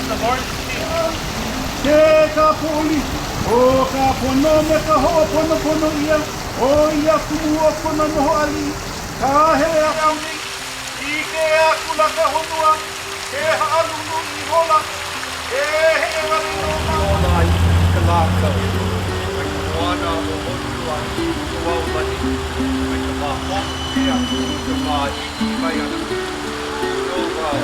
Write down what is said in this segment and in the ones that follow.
The Lord is king. Te ka poli, o ka pono me ka hoa pono pono ia, o ia kumua pono noho ali, ka hele a kauni, I ke a kula ka honua, ke haalunu I hola, ke he wali no Ola I ka lākau. Mai ka moana o honua I ka wau mani. Mai ka mā hoku kea, ka mā iti mai ana. No wau.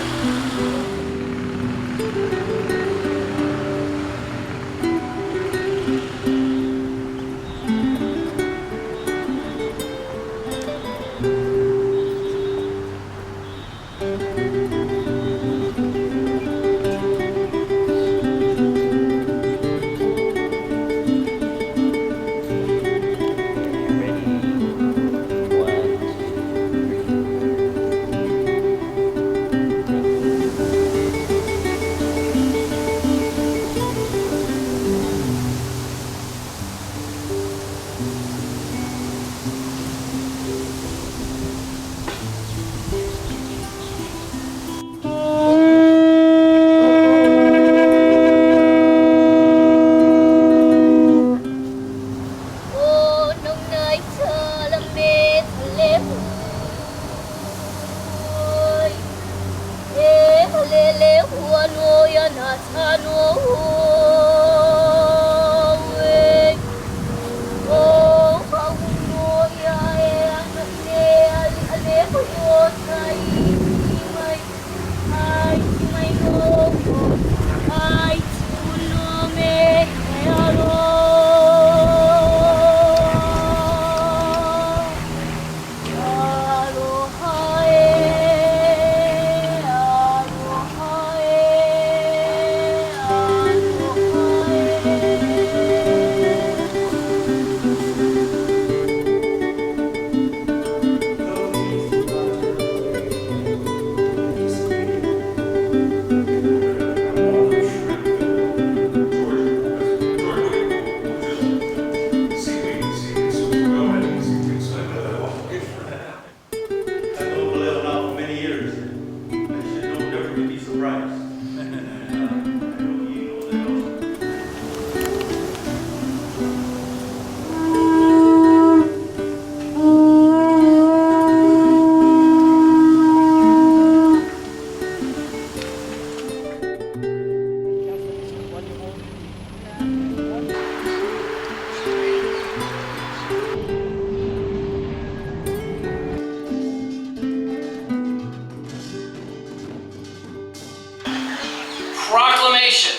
Proclamation.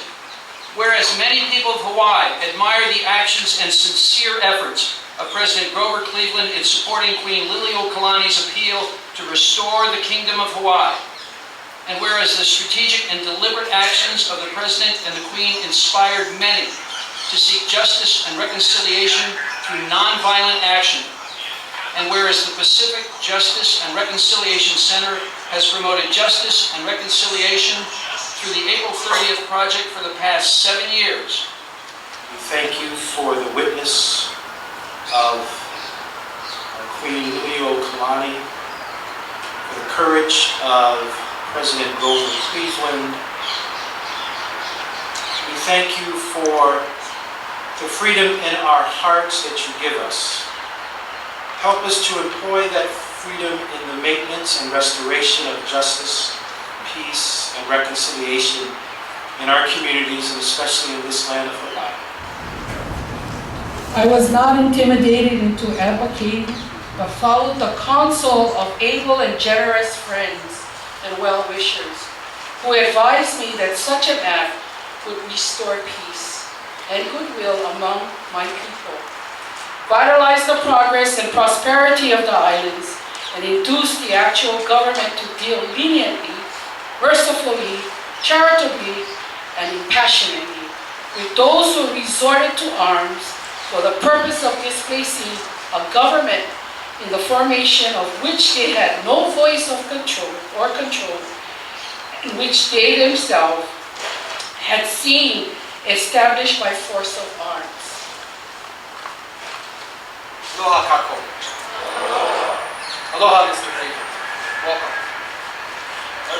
Whereas many people of Hawaii admire the actions and sincere efforts of President Grover Cleveland in supporting Queen Liliuokalani's appeal to restore the Kingdom of Hawaii, and whereas the strategic and deliberate actions of the President and the Queen inspired many to seek justice and reconciliation through nonviolent action, and whereas the Pacific Justice and Reconciliation Center has promoted justice and reconciliation through the April 30th Project for the past 7 years. We thank you for the witness of Queen Liliuokalani, for the courage of President Grover Cleveland. We thank you for the freedom in our hearts that you give us. Help us to employ that freedom in the maintenance and restoration of justice, peace, and reconciliation in our communities, and especially in this land of Hawaii. I was not intimidated into advocating, but followed the counsel of able and generous friends and well-wishers who advised me that such an act would restore peace and goodwill among my people, vitalize the progress and prosperity of the islands, and induce the actual government to deal leniently, mercifully, charitably, and impassionately with those who resorted to arms for the purpose of displacing a government in the formation of which they had no voice of control, in which they themselves had seen established by force of arms. Aloha kako. Aloha, Mr. Cleveland. Welcome.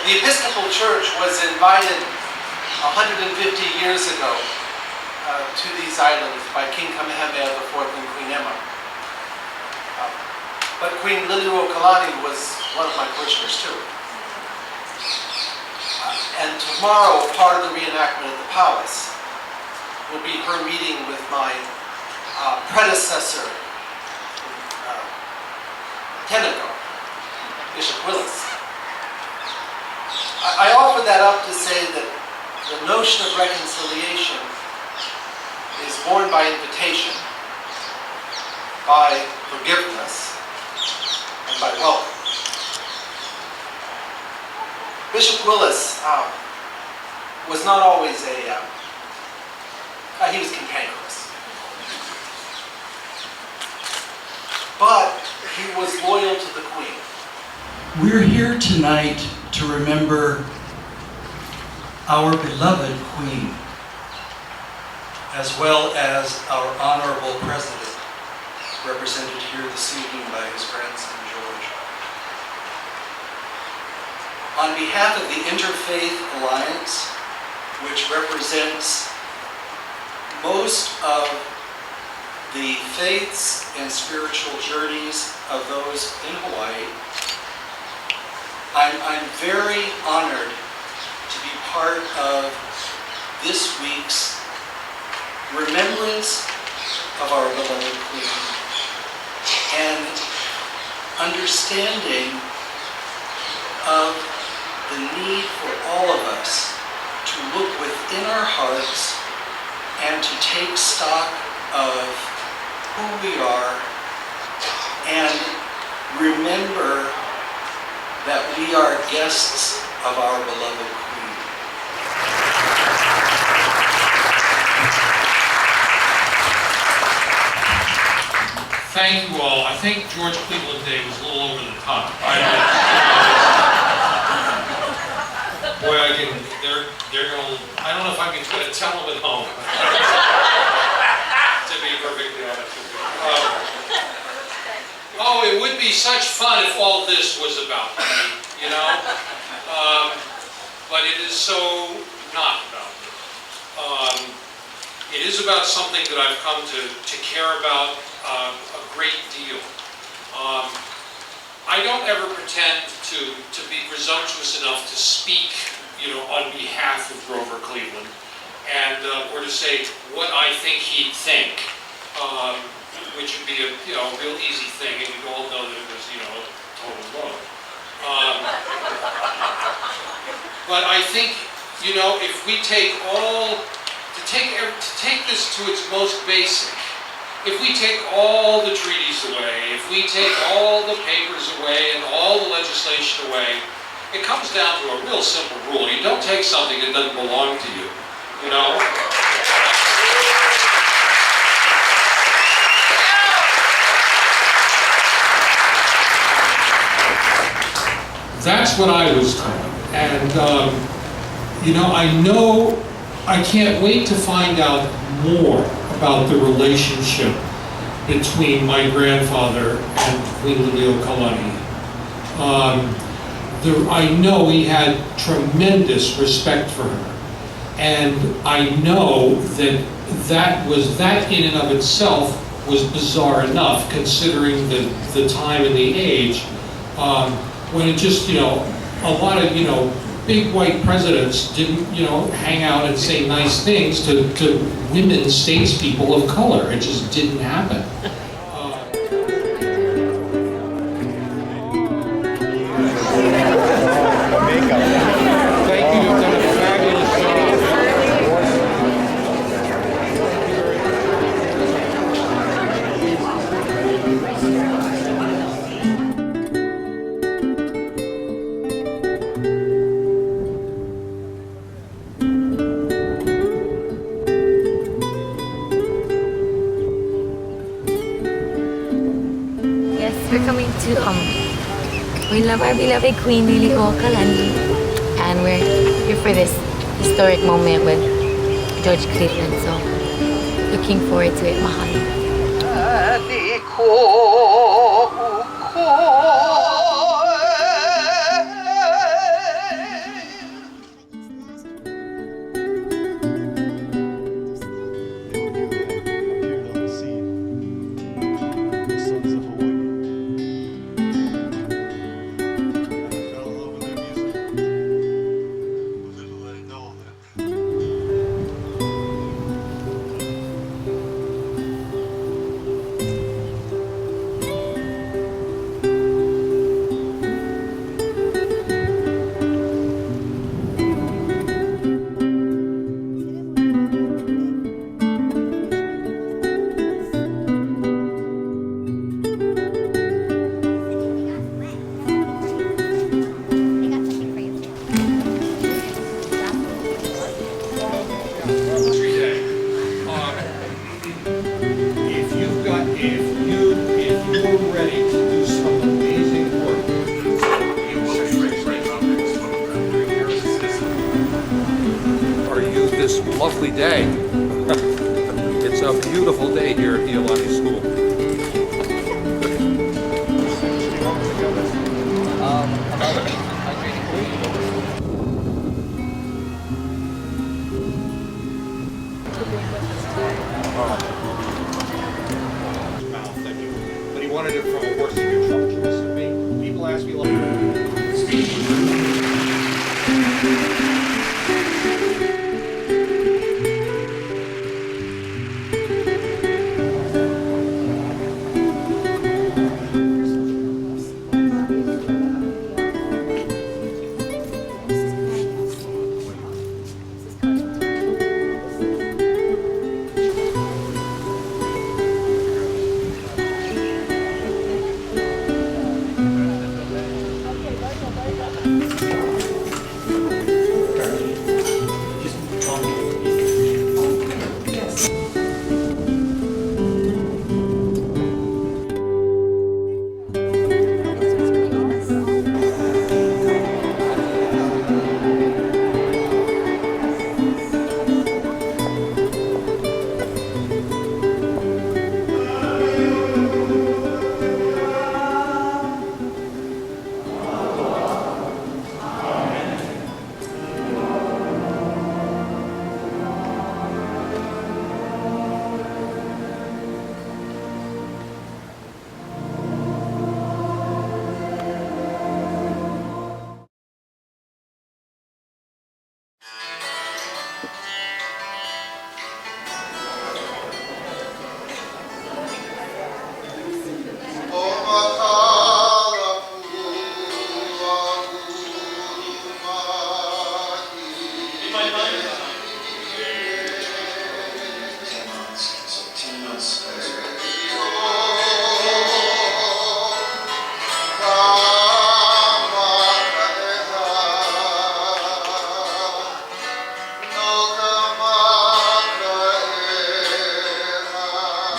The Episcopal Church was invited 150 years ago to these islands by King Kamehameha IV and Queen Emma. But Queen Liliuokalani was one of my parishioners too. And tomorrow, part of the reenactment at the palace will be her meeting with my predecessor, Tenneco, Bishop Willis. I offer that up to say that the notion of reconciliation is born by invitation, by forgiveness, and by welcome. Bishop Willis was not always he was cantankerous. But he was loyal to the Queen. We're here tonight to remember our beloved Queen, as well as our honorable President, represented here this evening by his grandson, George. On behalf of the Interfaith Alliance, which represents most of the faiths and spiritual journeys of those in Hawaii, I'm very honored to be part of this week's remembrance of our beloved Queen and understanding of the need for all of us to look within our hearts and to take stock of who we are and remember that we are guests of our beloved Queen. Thank you all. I think George Cleveland Day was a little over the top. Boy, they're going. I don't know if I'm going to tell them at home. To be perfectly honest with you. Oh, it would be such fun if all this was about me, you know. But it is so not about me. It is about something that I've come to care about a great deal. I don't ever pretend to be presumptuous enough to speak, you know, on behalf of Grover Cleveland, and or to say what I think he'd think, which would be a real easy thing, and you'd all know that it was a total wrong. But I think if we take take this to its most basic. If we take all the treaties away, if we take all the papers away and all the legislation away, it comes down to a real simple rule. You don't take something that doesn't belong to you, you know? That's what I was taught. And, I can't wait to find out more about the relationship between my grandfather and Queen Liliuokalani. I know he had tremendous respect for her, and I know that in and of itself was bizarre enough, considering the time and the age, when it just a lot of big white presidents didn't hang out and say nice things to women statespeople of color. It just didn't happen. Thank you. You've done a fabulous We're coming to we love our beloved Queen Liliuokalani, and we're here for this historic moment with George Cleveland. So looking forward to it. Mahalo. this lovely day. It's a beautiful day here at Iolani School. But he wanted it from a horse he could trust me. People ask me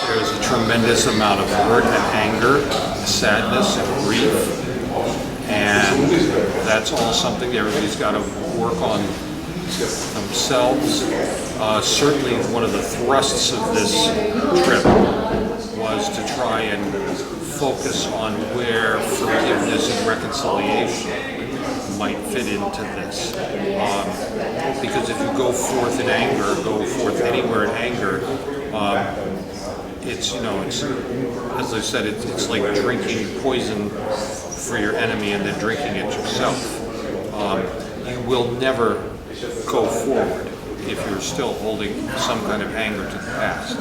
there's a tremendous amount of hurt and anger, sadness and grief, and that's all something everybody's got to work on themselves. Certainly one of the thrusts of this trip was to try and focus on where forgiveness and reconciliation might fit into this. Because if you go forth in anger, go forth anywhere in anger, it's, as I said, it's like drinking poison for your enemy and then drinking it yourself. You will never go forward if you're still holding some kind of anger to the past.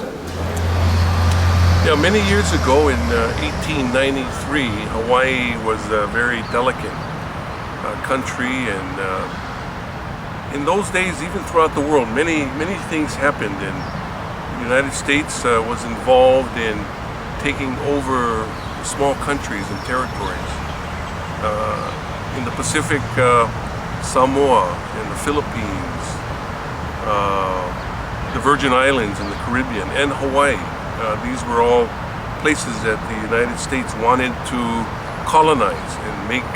Yeah, many years ago in 1893, Hawaii was a very delicate country, and in those days, even throughout the world, many things happened, and the United States was involved in taking over small countries and territories. In the Pacific, Samoa and the Philippines, the Virgin Islands in the Caribbean, and Hawaii. These were all places that the United States wanted to colonize and make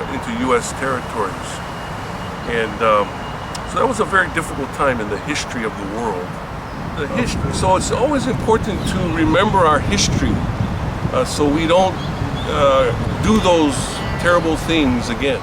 into U.S. territories. And so that was a very difficult time in the history of the world. So it's always important to remember our history so we don't do those terrible things again.